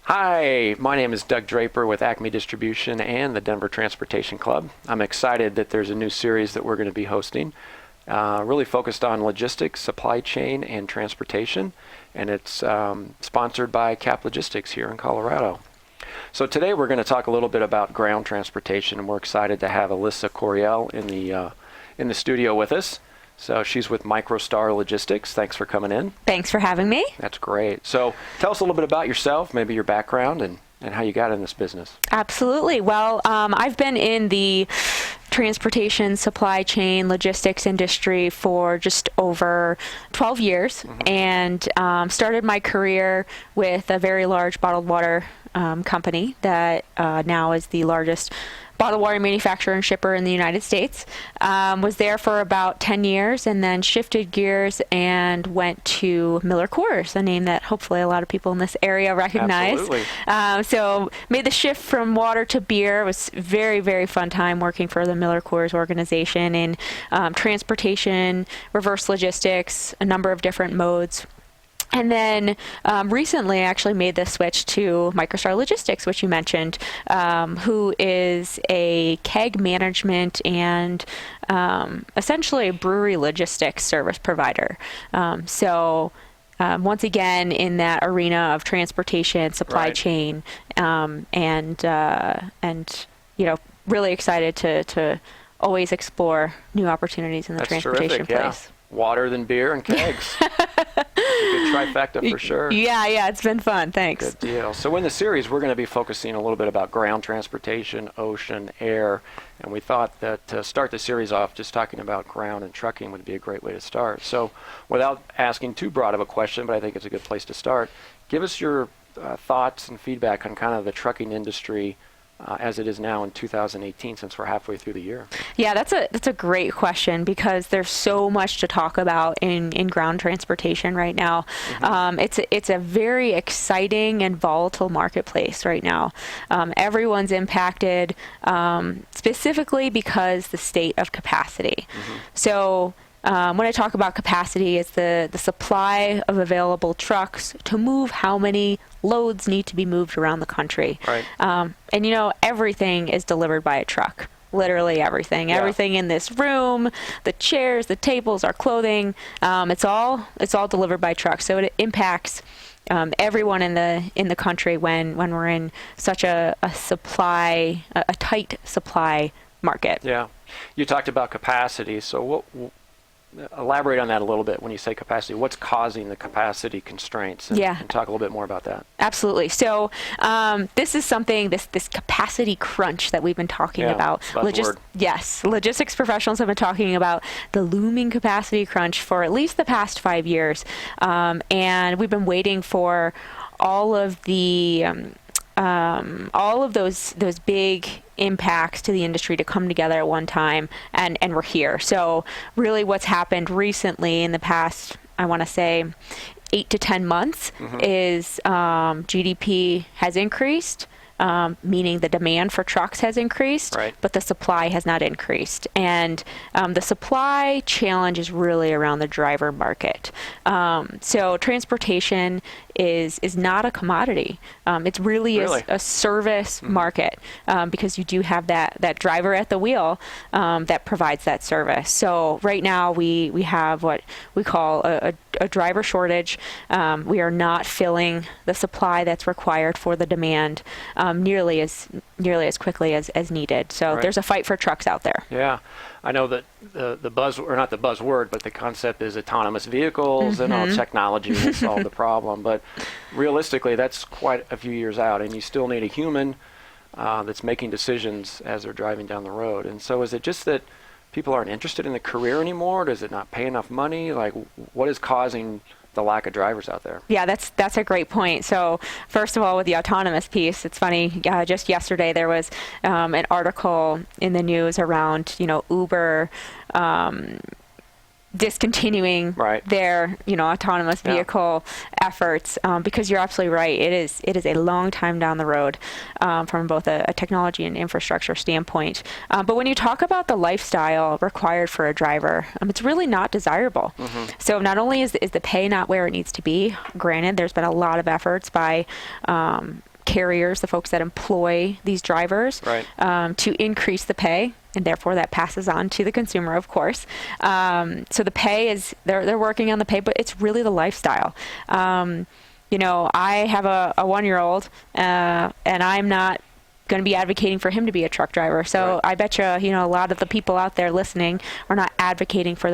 Hi, my name is Doug Draper with Acme Distribution and the Denver Transportation Club. I'm excited that there's a new series that we're going to be hosting, really focused on logistics, supply chain, and transportation, and it's sponsored by Cap Logistics here in Colorado. So today we're going to talk a little bit about ground transportation, and we're excited to have Alyssa Correale in the studio with us. So she's with MicroStar Logistics. Thanks for coming in. Thanks for having me. That's great. So tell us a little bit about yourself, maybe your background, and how you got in this business. Absolutely. Well, I've been in the transportation, supply chain, logistics industry for just over 12 years, and started my career with a very large bottled water company that now is the largest bottled water manufacturer and shipper in the United States. Was there for about 10 years and then shifted gears and went to MillerCoors, a name that hopefully a lot of people in this area recognize. Absolutely. So made the shift from water to beer. It was very, very fun time working for the MillerCoors organization in transportation, reverse logistics, a number of different modes. And then recently I actually made the switch to MicroStar Logistics, which you mentioned, who is a keg management and essentially a brewery logistics service provider. Once again, in that arena of transportation, supply chain, and really excited to always explore new opportunities in the transportation place. Water than beer and kegs. Good trifecta for sure. Yeah, it's been fun. Thanks. Good deal. So in the series, we're going to be focusing a little bit about ground transportation, ocean, air, and we thought that to start the series off just talking about ground and trucking would be a great way to start. So without asking too broad of a question, but I think it's a good place to start, give us your thoughts and feedback on kind of the trucking industry as it is now in 2018, since we're halfway through the year. Yeah, that's a great question because there's so much to talk about in ground transportation right now. It's a very exciting and volatile marketplace right now. Everyone's impacted specifically because the state of capacity. So when I talk about capacity, it's the supply of available trucks to move how many loads need to be moved around the country. Right. And everything is delivered by a truck. Literally everything. Yeah. Everything in this room, the chairs, the tables, our clothing, it's all delivered by trucks. So it impacts everyone in the country when we're in such a tight supply market. Yeah. You talked about capacity. So elaborate on that a little bit when you say capacity. What's causing the capacity constraints? And talk a little bit more about that. Absolutely. So this is something, this capacity crunch that we've been talking about. Yes. Logistics professionals have been talking about the looming capacity crunch for at least the past 5 years. And we've been waiting for all of those big impacts to the industry to come together at one time, and we're here. So really what's happened recently in the past, I want to say 8 to 10 months, is GDP has increased, meaning the demand for trucks has increased, but the supply has not increased. And the supply challenge is really around the driver market. So transportation is not a commodity. It really is a service market because you do have that driver at the wheel that provides that service. So right now we have what we call a driver shortage. We are not filling the supply that's required for the demand nearly as quickly as needed. So there's a fight for trucks out there. Yeah. I know that the buzz, or not the buzzword, but the concept is autonomous vehicles and all technology will solve the problem. But realistically, that's quite a few years out, and you still need a human that's making decisions as they're driving down the road. And so is it just that people aren't interested in the career anymore? Does it not pay enough money? Like, what is causing the lack of drivers out there? Yeah, that's a great point. So first of all, with the autonomous piece, it's funny, just yesterday there was an article in the news around, Uber discontinuing their autonomous vehicle efforts, because you're absolutely right. It is a long time down the road from both a technology and infrastructure standpoint. But when you talk about the lifestyle required for a driver, it's really not desirable. So not only is the pay not where it needs to be, granted, there's been a lot of efforts by carriers, the folks that employ these drivers, Right. To increase the pay, and therefore that passes on to the consumer, of course. So the pay is, they're working on the pay, but it's really the lifestyle. I have a 1-year-old, and I'm not going to be advocating for him to be a truck driver. So Right. I bet you, a lot of the people out there listening are not advocating for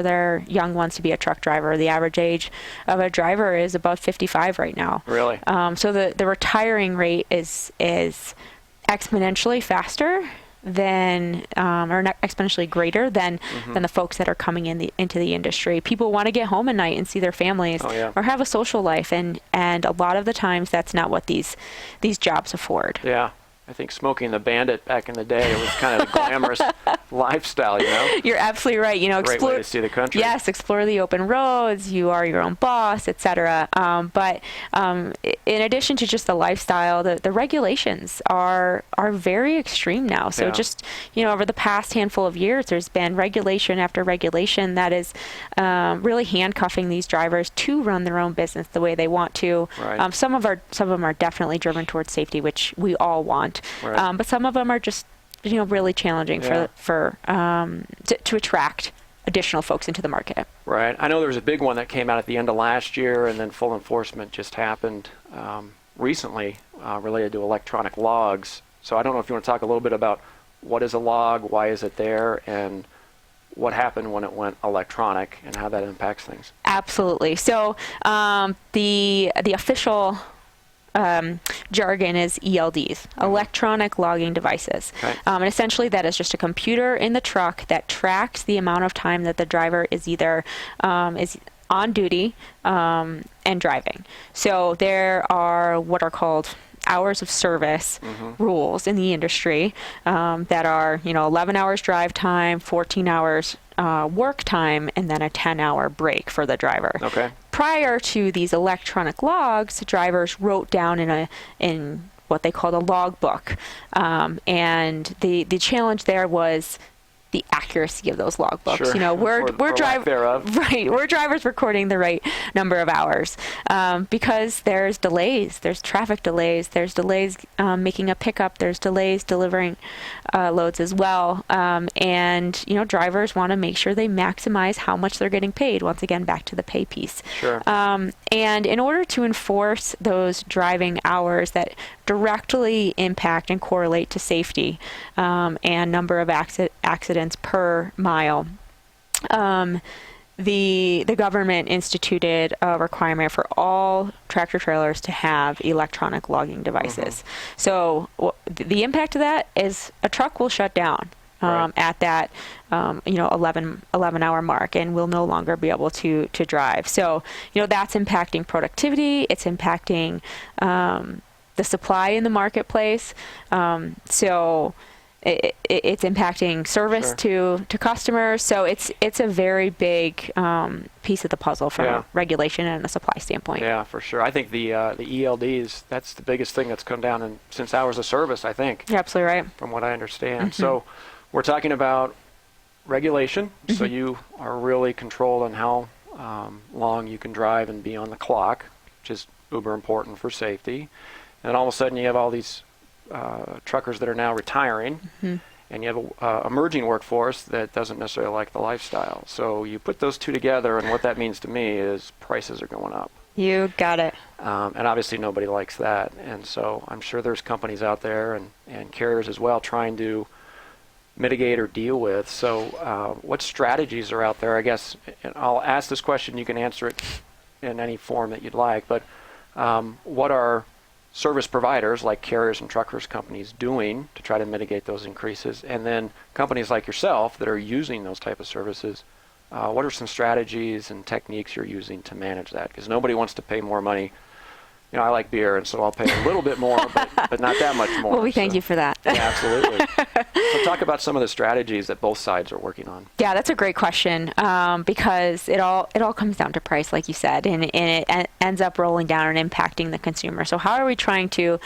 their young ones to be a truck driver. The average age of a driver is about 55 right now. Really? So the retiring rate is exponentially faster than, or not exponentially greater than the folks that are coming into the industry. People want to get home at night and see their families, Oh, yeah. or have a social life, and a lot of the times that's not what these jobs afford. Yeah. I think Smoking the Bandit back in the day, it was kind of a glamorous lifestyle, You're absolutely right. Great way to see the country. Yes, explore the open roads. You are your own boss, etc. But in addition to just the lifestyle, the regulations are very extreme now. So Yeah. just over the past handful of years, there's been regulation after regulation that is really handcuffing these drivers to run their own business the way they want to. Right. Some of them are definitely driven towards safety, which we all want. Right. But some of them are just really challenging Yeah. to attract additional folks into the market. Right. I know there was a big one that came out at the end of last year, and then full enforcement just happened recently related to electronic logs. So I don't know if you want to talk a little bit about what is a log, why is it there, and what happened when it went electronic and how that impacts things. Absolutely. So the official jargon is ELDs, electronic logging devices. Okay. And essentially that is just a computer in the truck that tracks the amount of time that the driver is either is on duty and driving. So there are what are called hours of service rules in the industry that are 11 hours drive time, 14 hours work time, and then a 10-hour break for the driver. Okay. Prior to these electronic logs, drivers wrote down in what they called a log book, and the challenge there was the accuracy of those logbooks. Sure. We're We're drivers recording the right number of hours because there's delays, there's traffic delays, there's delays making a pickup, there's delays delivering loads as well, and drivers want to make sure they maximize how much they're getting paid. Once again, back to the pay piece. Sure. And in order to enforce those driving hours that directly impact and correlate to safety and number of accidents per mile, the government instituted a requirement for all tractor trailers to have electronic logging devices. So the impact of that is a truck will shut down Right. at that 11-hour mark, and will no longer be able to drive. So that's impacting productivity. It's impacting the supply in the marketplace. So it's impacting service to customers. So it's a very big piece of the puzzle from a regulation and a supply standpoint. Yeah, for sure. I think the ELDs, that's the biggest thing that's come down since hours of service, I think. You're absolutely right. From what I understand. So we're talking about regulation. So you are really controlled on how long you can drive and be on the clock, which is uber important for safety. And all of a sudden you have all these truckers that are now retiring, and you have a emerging workforce that doesn't necessarily like the lifestyle. So you put those two together, and what that means to me is prices are going up. You got it. And obviously nobody likes that. And so I'm sure there's companies out there and carriers as well trying to mitigate or deal with. So what strategies are out there? I guess, and I'll ask this question, you can answer it in any form that you'd like, but what are service providers like carriers and truckers companies doing to try to mitigate those increases? And then companies like yourself that are using those type of services, what are some strategies and techniques you're using to manage that? Because nobody wants to pay more money. I like beer, and so I'll pay a little bit more, but not that much more. Well, we thank you for that. Yeah, absolutely. So talk about some of the strategies that both sides are working on. Yeah, that's a great question because it all comes down to price, like you said, and it ends up rolling down and impacting the consumer. So how are we trying to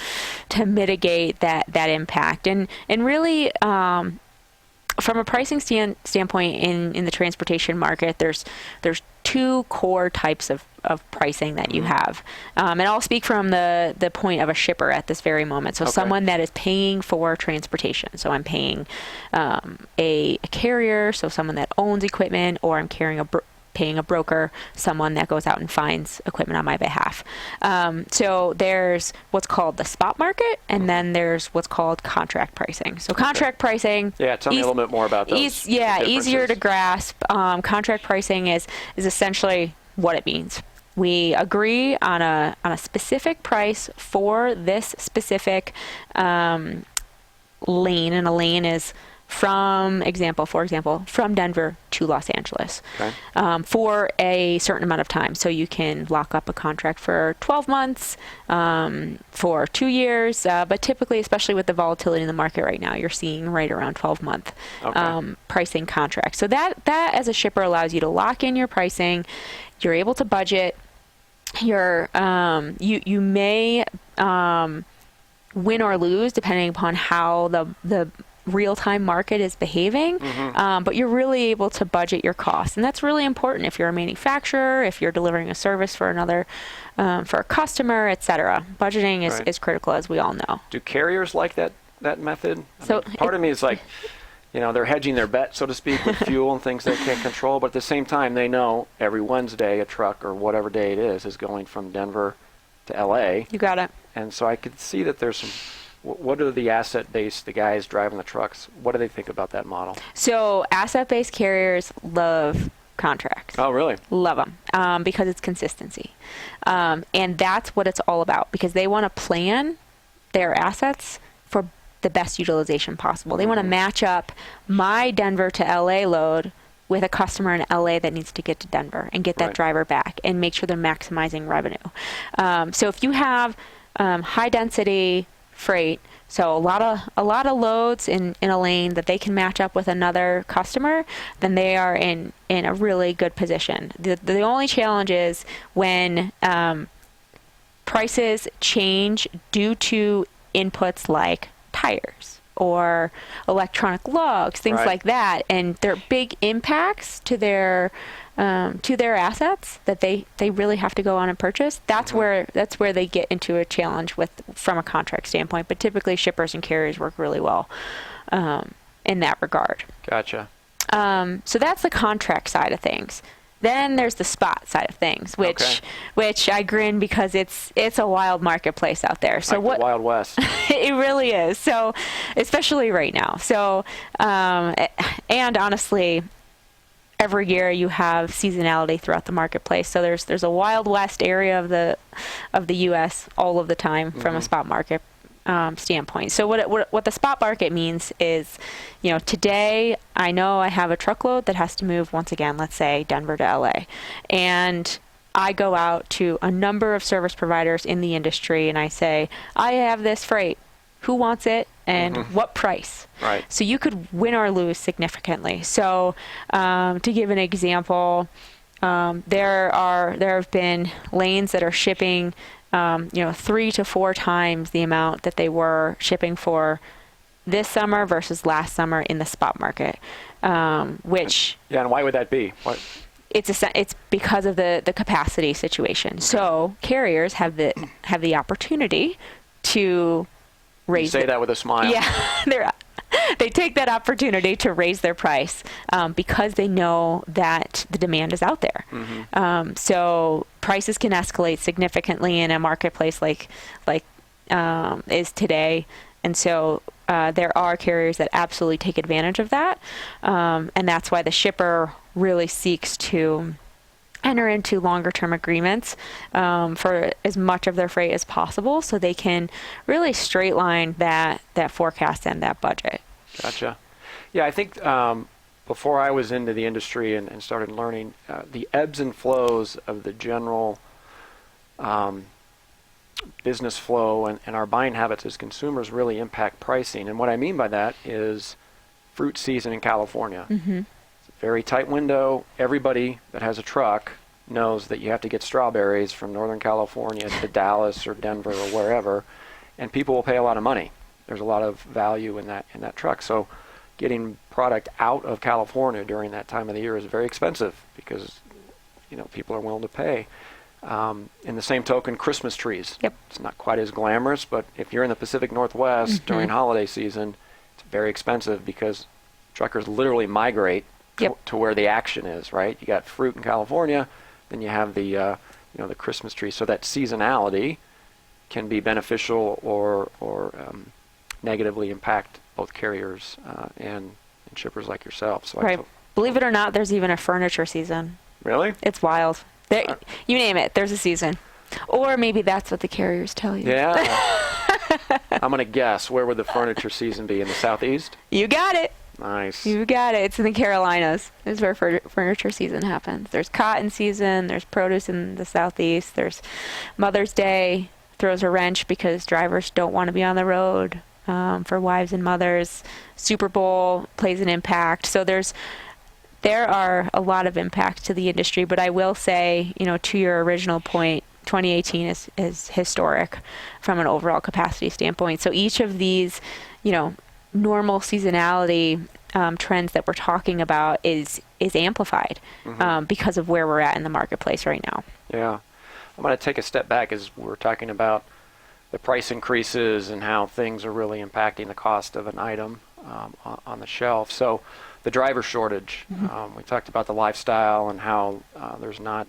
mitigate that impact? And really, from a pricing standpoint in the transportation market, there's two core types of pricing that you have. And I'll speak from the point of a shipper at this very moment. So someone that is paying for transportation. So I'm paying a carrier, so someone that owns equipment, or I'm paying a broker, someone that goes out and finds equipment on my behalf. So there's what's called the spot market, and then there's what's called contract pricing. So contract pricing. Yeah, tell me a little bit more about those. Easier to grasp. Contract pricing is essentially what it means. We agree on a specific price for this specific lane, and a lane is for example, from Denver to Los Angeles, for a certain amount of time. So you can lock up a contract for 12 months, for 2 years, but typically, especially with the volatility in the market right now, you're seeing right around 12-month pricing contracts. So that as a shipper allows you to lock in your pricing. You're able to budget. You may win or lose depending upon how the real-time market is behaving, but you're really able to budget your costs, and that's really important if you're a manufacturer, if you're delivering a service for for a customer, etc. Budgeting is critical, as we all know. Do carriers like that method? Part of me is like, they're hedging their bet, so to speak, with fuel and things they can't control, but at the same time, they know every Wednesday a truck or whatever day it is going from Denver to LA. You got it. And so I could see that there's some. What are the asset-based, the guys driving the trucks, what do they think about that model? So asset-based carriers love contracts. Oh, really? Love them because it's consistency. And that's what it's all about, because they want to plan their assets for the best utilization possible. They want to match up my Denver to LA load with a customer in LA that needs to get to Denver and get that driver back and make sure they're maximizing revenue. So if you have high-density freight, so a lot of loads in a lane that they can match up with another customer, then they are in a really good position. The only challenge is when prices change due to inputs like tires or electronic logs, things like that, and they're big impacts to their assets that they really have to go on and purchase. That's where they get into a challenge from a contract standpoint. But typically, shippers and carriers work really well in that regard. Gotcha. So that's the contract side of things. Then there's the spot side of things, which I grin because it's a wild marketplace out there. So like the Wild West. It really is. So especially right now. So and honestly, every year you have seasonality throughout the marketplace. So there's a Wild West area of the U.S. all of the time from a spot market standpoint. So what the spot market means is, today I know I have a truckload that has to move once again, let's say Denver to LA, and I go out to a number of service providers in the industry and I say, I have this freight. Who wants it and what price? Right. So you could win or lose significantly. So to give an example, there have been lanes that are shipping 3 to 4 times the amount that they were shipping for this summer versus last summer in the spot market, which... Yeah, and why would that be? It's because of the capacity situation. Okay. So carriers have the opportunity to raise... You say that with a smile. Yeah, they take that opportunity to raise their price because they know that the demand is out there. So prices can escalate significantly in a marketplace like is today, and so there are carriers that absolutely take advantage of that, and that's why the shipper really seeks to enter into longer term agreements for as much of their freight as possible so they can really straight line that forecast and that budget. Gotcha. Yeah, I think before I was into the industry and started learning, the ebbs and flows of the general business flow and our buying habits as consumers really impact pricing. And what I mean by that is fruit season in California. It's a very tight window. Everybody that has a truck knows that you have to get strawberries from Northern California to Dallas or Denver or wherever, and people will pay a lot of money. There's a lot of value in that truck. So getting product out of California during that time of the year is very expensive because, people are willing to pay. In the same token, Christmas trees. Yep. It's not quite as glamorous, but if you're in the Pacific Northwest during holiday season, it's very expensive because truckers literally migrate to where the action is, right? You got fruit in California, then you have the the Christmas tree. So that seasonality can be beneficial or negatively impact both carriers and shippers like yourself. So right. Believe it or not, there's even a furniture season. Really? It's wild. You name it, there's a season. Or maybe that's what the carriers tell you. Yeah. I'm going to guess, where would the furniture season be? In the Southeast? You got it. Nice. You got it. It's in the Carolinas. Is where furniture season happens. There's cotton season. There's produce in the Southeast. There's Mother's Day throws a wrench because drivers don't want to be on the road for wives and mothers. Super Bowl plays an impact. So there are a lot of impacts to the industry. But I will say, to your original point, 2018 is historic from an overall capacity standpoint. So each of these, normal seasonality trends that we're talking about is amplified because of where we're at in the marketplace right now. Yeah. I'm going to take a step back as we're talking about the price increases and how things are really impacting the cost of an item on the shelf. So the driver shortage, we talked about the lifestyle and how there's not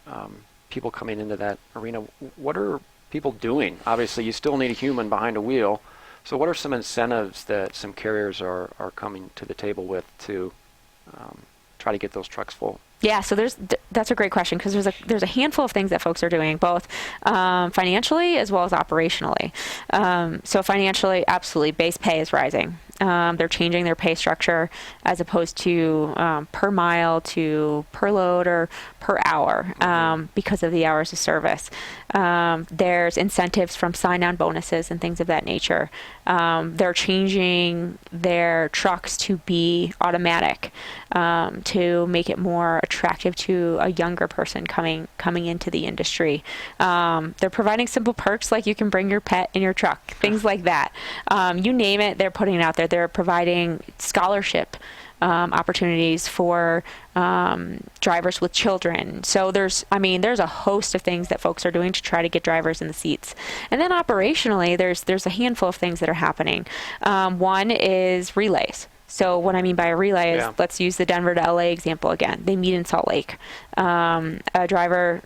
people coming into that arena. What are people doing? Obviously, you still need a human behind a wheel. So what are some incentives that some carriers are coming to the table with to try to get those trucks full? Yeah, so that's a great question because there's a handful of things that folks are doing, both financially as well as operationally. So financially, absolutely, base pay is rising. They're changing their pay structure as opposed to per mile to per load or per hour because of the hours of service. There's incentives from sign-on bonuses and things of that nature. They're changing their trucks to be automatic to make it more attractive to a younger person coming into the industry. They're providing simple perks like you can bring your pet in your truck, things like that. You name it, they're putting it out there. They're providing scholarship opportunities for drivers with children. So there's a host of things that folks are doing to try to get drivers in the seats. And then operationally, there's a handful of things that are happening. One is relays. So what I mean by a relay is, let's use the Denver to LA example again. They meet in Salt Lake. A driver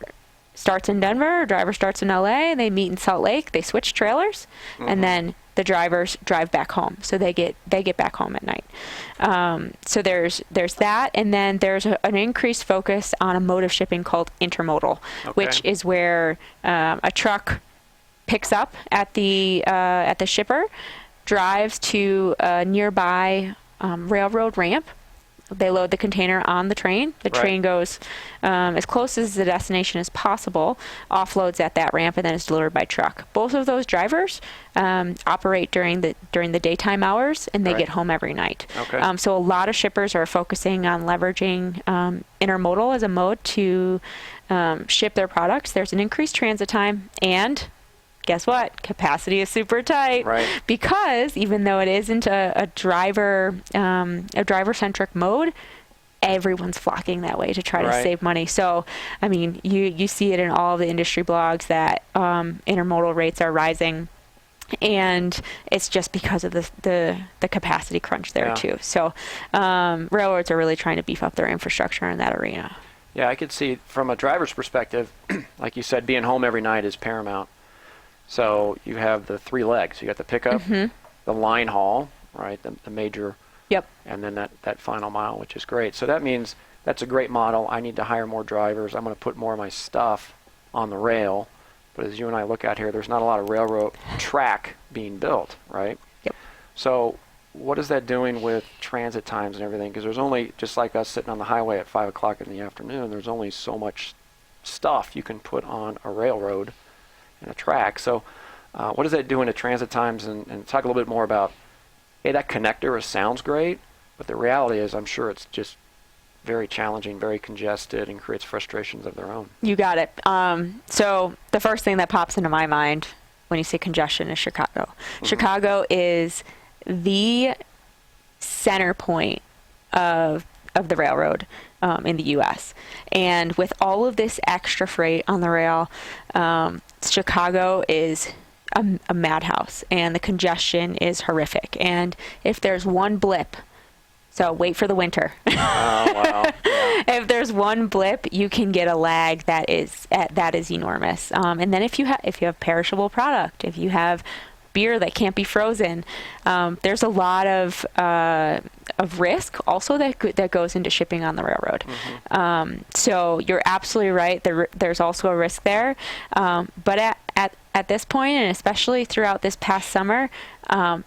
starts in Denver, a driver starts in LA, they meet in Salt Lake, they switch trailers, and then the drivers drive back home. So they get back home at night. So there's that, and then there's an increased focus on a mode of shipping called intermodal, which is where a truck picks up at the shipper, drives to a nearby railroad ramp. They load the container on the train. The train goes as close as the destination as possible, offloads at that ramp, and then is delivered by truck. Both of those drivers operate during the daytime hours, and they get home every night. So a lot of shippers are focusing on leveraging intermodal as a mode to ship their products. There's an increased transit time, and guess what? Capacity is super tight because even though it isn't a driver-centric mode, everyone's flocking that way to try to save money. So, you see it in all the industry blogs that intermodal rates are rising, and it's just because of the capacity crunch there too. So, railroads are really trying to beef up their infrastructure in that arena. Yeah, I could see from a driver's perspective, like you said, being home every night is paramount. So you have the three legs. You got the pickup, the line haul, right, the major, and then that final mile, which is great. So that means that's a great model. I need to hire more drivers. I'm going to put more of my stuff on the rail. But as you and I look at here, there's not a lot of railroad track being built, right? So what is that doing with transit times and everything? Because there's only, just like us sitting on the highway at 5 o'clock in the afternoon, there's only so much stuff you can put on a railroad and a track. So what is that doing to transit times? And talk a little bit more about, hey, that connector sounds great, but the reality is I'm sure it's just very challenging, very congested, and creates frustrations of their own. You got it. So the first thing that pops into my mind when you say congestion is Chicago. Chicago is the center point of the railroad in the U.S. And with all of this extra freight on the rail, Chicago is a madhouse, and the congestion is horrific. And if there's one blip, so wait for the winter. Oh, wow. Yeah. If there's one blip, you can get a lag that is enormous. And then if you have perishable product, if you have beer that can't be frozen, there's a lot of risk also that goes into shipping on the railroad. Mm-hmm. So you're absolutely right. There's also a risk there. But at this point, and especially throughout this past summer,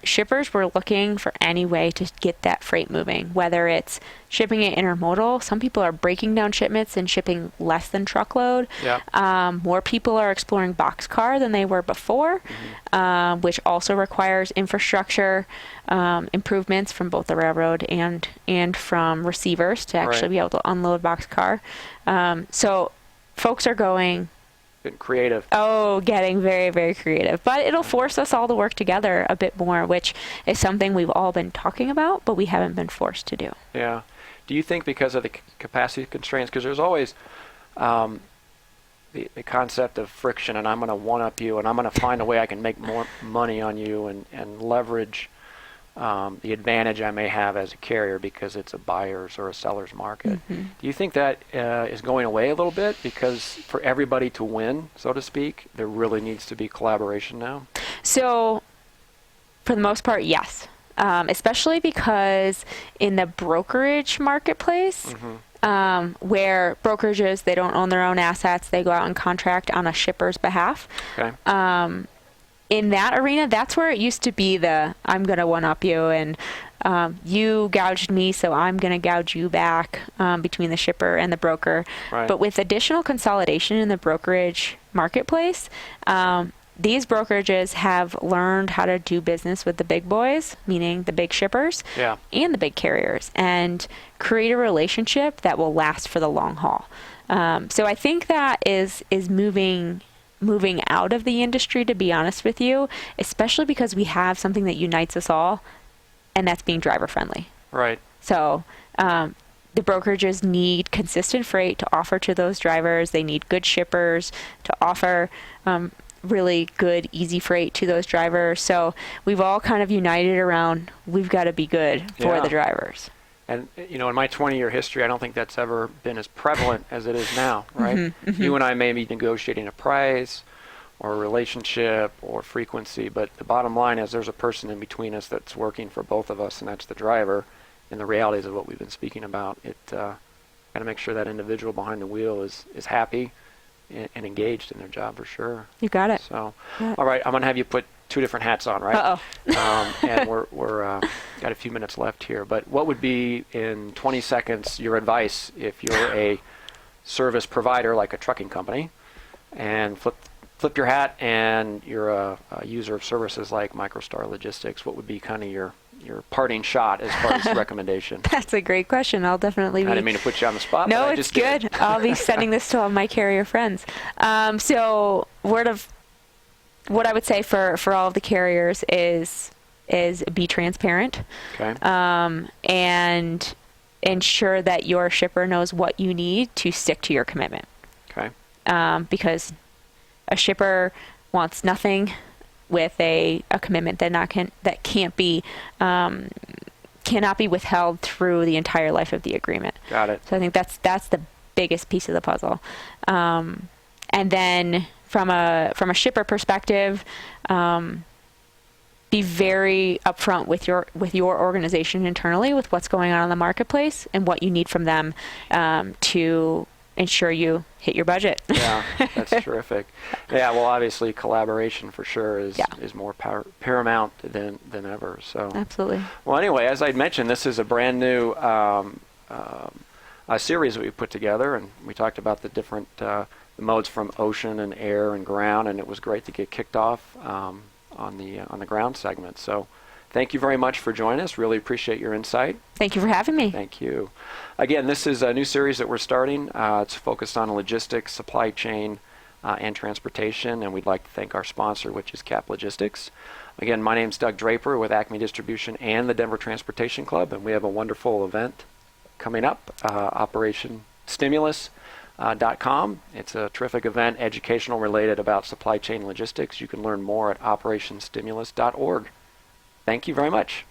shippers were looking for any way to get that freight moving, whether it's shipping it intermodal. Some people are breaking down shipments and shipping less than truckload. Yep. More people are exploring boxcar than they were before, mm-hmm. Which also requires infrastructure improvements from both the railroad and from receivers to actually be able to unload boxcar. So folks are getting creative. Getting very, very creative. But it'll force us all to work together a bit more, which is something we've all been talking about, but we haven't been forced to do. Yeah. Do you think because of the capacity constraints, because there's always the concept of friction, and I'm going to one-up you, and I'm going to find a way I can make more money on you and leverage the advantage I may have as a carrier because it's a buyer's or a seller's market. Mm-hmm. Do you think that is going away a little bit because for everybody to win, so to speak, there really needs to be collaboration now? So, for the most part, yes. Especially because in the brokerage marketplace, mm-hmm. Where brokerages, they don't own their own assets, they go out and contract on a shipper's behalf. Okay. In that arena, that's where it used to be I'm going to one-up you, and you gouged me, so I'm going to gouge you back between the shipper and the broker. Right. But with additional consolidation in the brokerage marketplace, these brokerages have learned how to do business with the big boys, meaning the big shippers, and the big carriers, and create a relationship that will last for the long haul. So I think that is moving out of the industry, to be honest with you, especially because we have something that unites us all, and that's being driver friendly. Right. So the brokerages need consistent freight to offer to those drivers. They need good shippers to offer really good, easy freight to those drivers. So we've all kind of united around, we've got to be good for the drivers. And, in my 20-year history, I don't think that's ever been as prevalent as it is now, right? Mm-hmm, mm-hmm. You and I may be negotiating a price or a relationship or frequency, but the bottom line is there's a person in between us that's working for both of us, and that's the driver. And the realities of what we've been speaking about, got to make sure that individual behind the wheel is happy and engaged in their job for sure. You got it. So, all right, I'm going to have you put two different hats on, right? Uh-oh. And we're got a few minutes left here. But what would be, in 20 seconds, your advice if you're a service provider like a trucking company and flip your hat and you're a user of services like MicroStar Logistics? What would be kind of your parting shot as far as recommendation? That's a great question. I'll definitely be... I didn't mean to put you on the spot. No, it's good. I'll be sending this to all my carrier friends. So what I would say for all of the carriers is be transparent. Okay. And ensure that your shipper knows what you need to stick to your commitment. Okay. Because a shipper wants nothing with a commitment that cannot be withheld through the entire life of the agreement. Got it. So I think that's the biggest piece of the puzzle. And then from a shipper perspective, be very upfront with your organization internally with what's going on in the marketplace and what you need from them to ensure you hit your budget. Yeah, that's terrific. Yeah, well, obviously collaboration for sure is more paramount than ever. So absolutely. Well, anyway, as I mentioned, this is a brand new series that we put together, and we talked about the different the modes from ocean and air and ground, and it was great to get kicked off on the ground segment. So thank you very much for joining us. Really appreciate your insight. Thank you for having me. Thank you. Again, this is a new series that we're starting. It's focused on logistics, supply chain, and transportation, and we'd like to thank our sponsor, which is Cap Logistics. Again, my name's Doug Draper with Acme Distribution and the Denver Transportation Club, and we have a wonderful event coming up, Operation Stimulus.com. It's a terrific event, educational related about supply chain logistics. You can learn more at operationstimulus.org. Thank you very much.